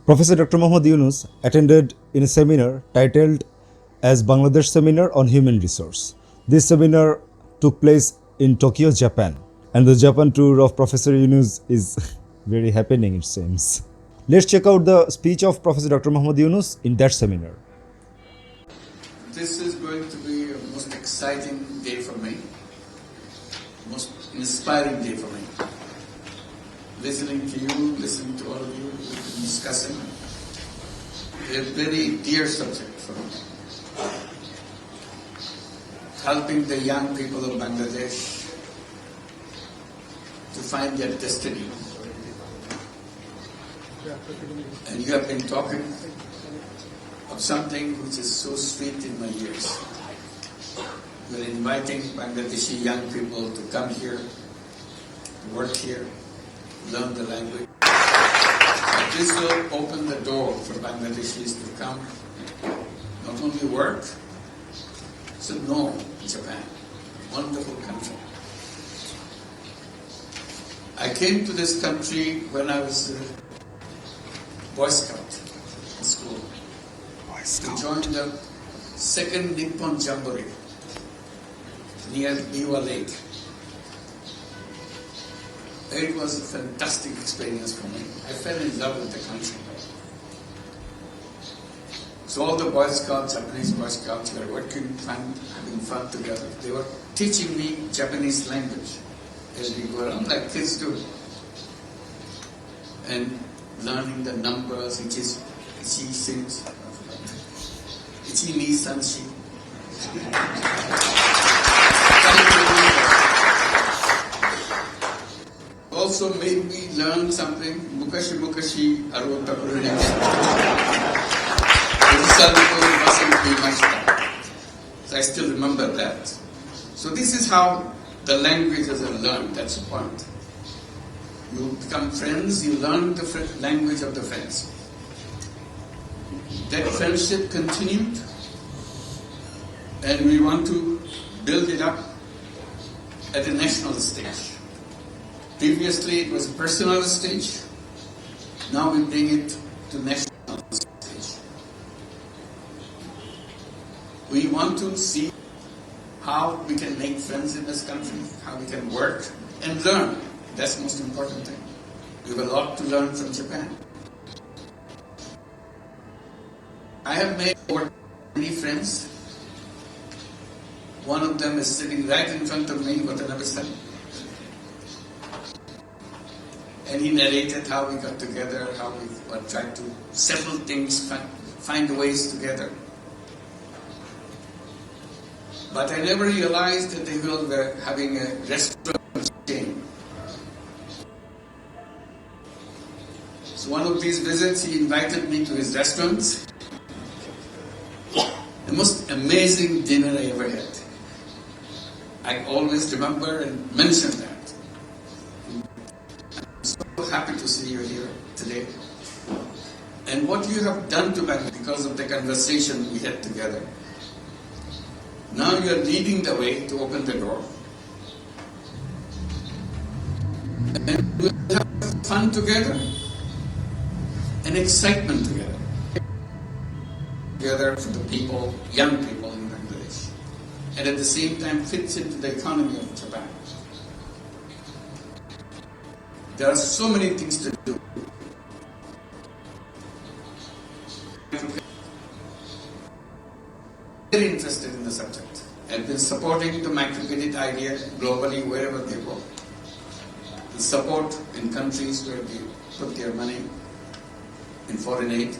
Professor Dr. Muhammad Yunus attended in a seminar titled as Bangladesh Seminar on Human Resource. This seminar took place in Tokyo, Japan, and the Japan tour of Professor Yunus is very happening, it seems. Let's check out the speech of Professor Dr. Muhammad Yunus in that seminar. This is going to be a most exciting day for me, most inspiring day for me. Listening to you, listening to all of you, discussing a very dear subject for me. Helping the young people of Bangladesh to find their destiny. And you have been talking of something which is so sweet in my ears. You are inviting Bangladeshi young people to come here, to work here, learn the language. This will open the door for Bangladeshis to come, not only work, so know Japan, wonderful country. I came to this country when I was a Boy Scout in school. To join the second Nippon Jamboree near Biwa Lake. It was a fantastic experience for me. I fell in love with the country. So all the Boy Scouts, Japanese Boy Scouts, were working, having fun together. They were teaching me Japanese language as we go around, like kids do. And learning the numbers, ichi sings, ichi ni sanshi. Also made me learn something, mukashi mukashi arota kurene. So I still remember that. So this is how the languages are learned, that's the point. You become friends, you learn the language of the friends. That friendship continued, and we want to build it up at the national stage. Previously it was a personal stage, now we bring it to national stage. We want to see how we can make friends in this country, how we can work and learn. That's the most important thing. We have a lot to learn from Japan. I have made over many friends. One of them is sitting right in front of me, Watanabe-san. And he narrated how we got together, how we were trying to settle things, find ways together. But I never realized that they were having a restaurant chain. So one of these visits, he invited me to his restaurants. The most amazing dinner I ever had. I always remember and mention that. I'm so happy to see you here today. And what you have done to Bangladesh because of the conversation we had together. Now you are leading the way to open the door. And we will have fun together and excitement together. Together for the people, young people in Bangladesh. And at the same time fits into the economy of Japan. There are so many things to do. Very interested in the subject. I've been supporting the microcredit idea globally wherever they go. The support in countries where they put their money in foreign aid.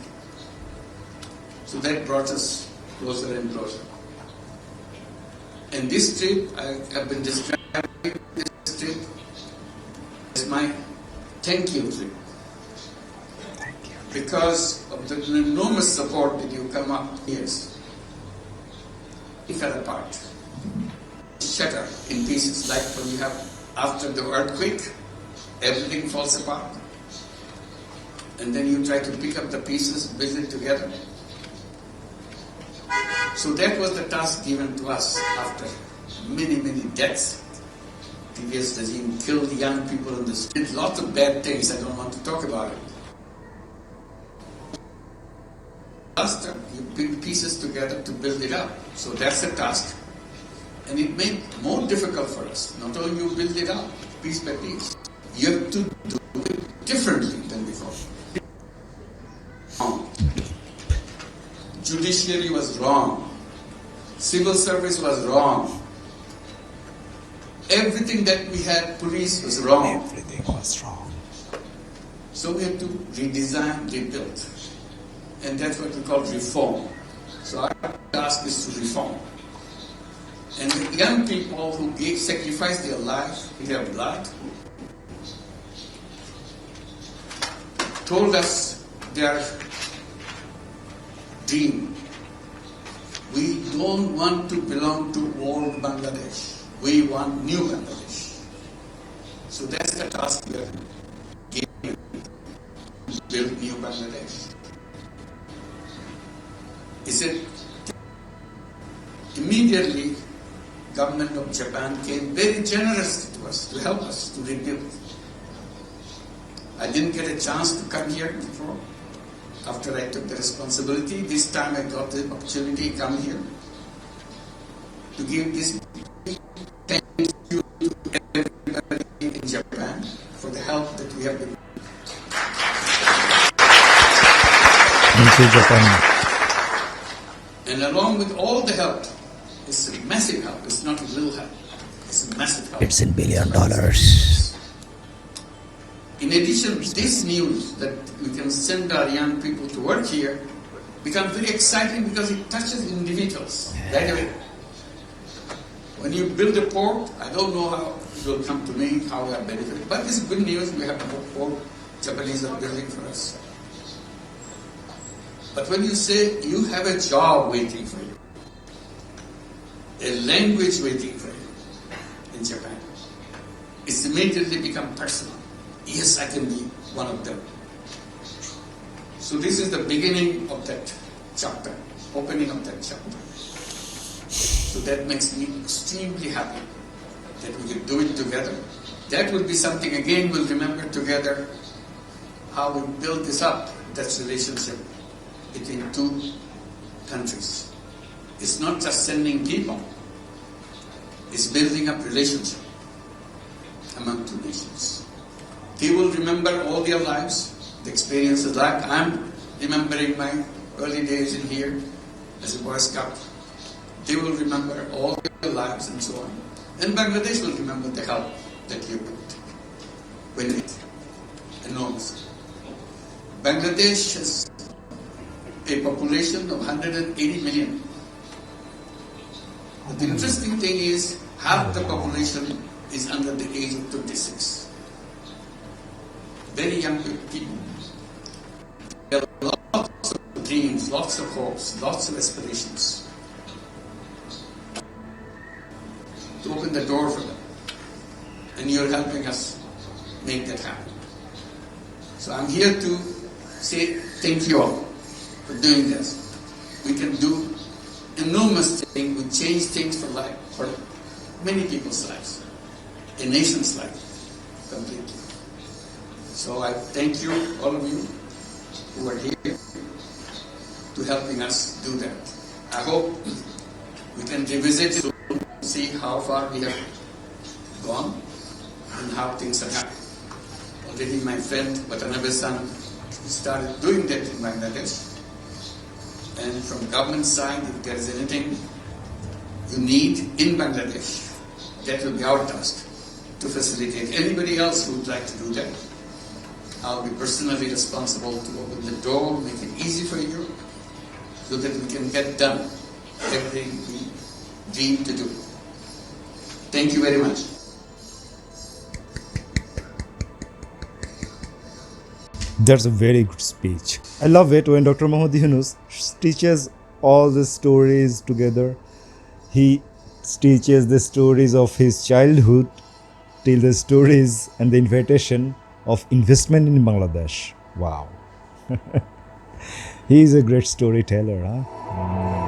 So that brought us closer and closer. And this trip, I have been describing this trip as my thank you trip. Because of the enormous support that you come up years. It fell apart, shattered in pieces, like when you have, after the earthquake, everything falls apart. And then you try to pick up the pieces, build it together. So that was the task given to us after many, many deaths. Previous regime killed young people in the street, lots of bad things, I don't want to talk about it. cluster, you put pieces together to build it up. So that's a task. And it made more difficult for us. Not only you build it up, piece by piece, you have to do it differently than before. Wrong. Judiciary was wrong. Civil service was wrong. Everything that we had, police was wrong. Everything was wrong. So we have to redesign, rebuild. And that's what we call reform. So our task is to reform. And the young people who sacrificed their life, their blood, told us their dream. We don't want to belong to old Bangladesh. We want new Bangladesh. So that's the task we are given, to build new Bangladesh. Is it immediately government of Japan came very generously to us to help us to rebuild. I didn't get a chance to come here before. After I took the responsibility, this time I got the opportunity to come here to give this thank you to everybody in Japan for the help that we have been. Thank you, Japan. And along with all the help, it's a massive help. It's not a little help. It's a massive help. It's in $1 billion. In addition, this news that we can send our young people to work here becomes very exciting because it touches individuals right away. When you build a port, I don't know how it will come to me, how we are benefited, but it's good news. We have a port Japanese are building for us. But when you say you have a job waiting for you, a language waiting for you in Japan, it's immediately become personal. Yes, I can be one of them. So this is the beginning of that chapter, opening of that chapter. So that makes me extremely happy that we can do it together. That will be something, again, we'll remember together how we build this up, that relationship between two countries. It's not just sending people, it's building up relationship among two nations. They will remember all their lives, the experiences, like I'm remembering my early days in here as a Boy Scout. They will remember all their lives and so on. And Bangladesh will remember the help that you put with it enormously. Bangladesh has a population of 180 million. But the interesting thing is, half the population is under the age of 26. Very young people. There are lots of dreams, lots of hopes, lots of aspirations to open the door for them. And you're helping us make that happen. So I'm here to say thank you all for doing this. We can do enormous things. We change things for life, for many people's lives, a nation's life, completely. So I thank you, all of you who are here, to helping us do that. I hope we can revisit it soon, see how far we have gone and how things are happening. Already my friend Watanabe-san started doing that in Bangladesh. And from government side, if there is anything you need in Bangladesh, that will be our task to facilitate. Anybody else who would like to do that, I'll be personally responsible to open the door, make it easy for you, so that we can get done everything we dream to do. Thank you very much. That's a very good speech. I love it when Dr. Muhammad Yunus teaches all the stories together. He teaches the stories of his childhood till the stories and the invitation of investment in Bangladesh. Wow. He is a great storyteller, huh?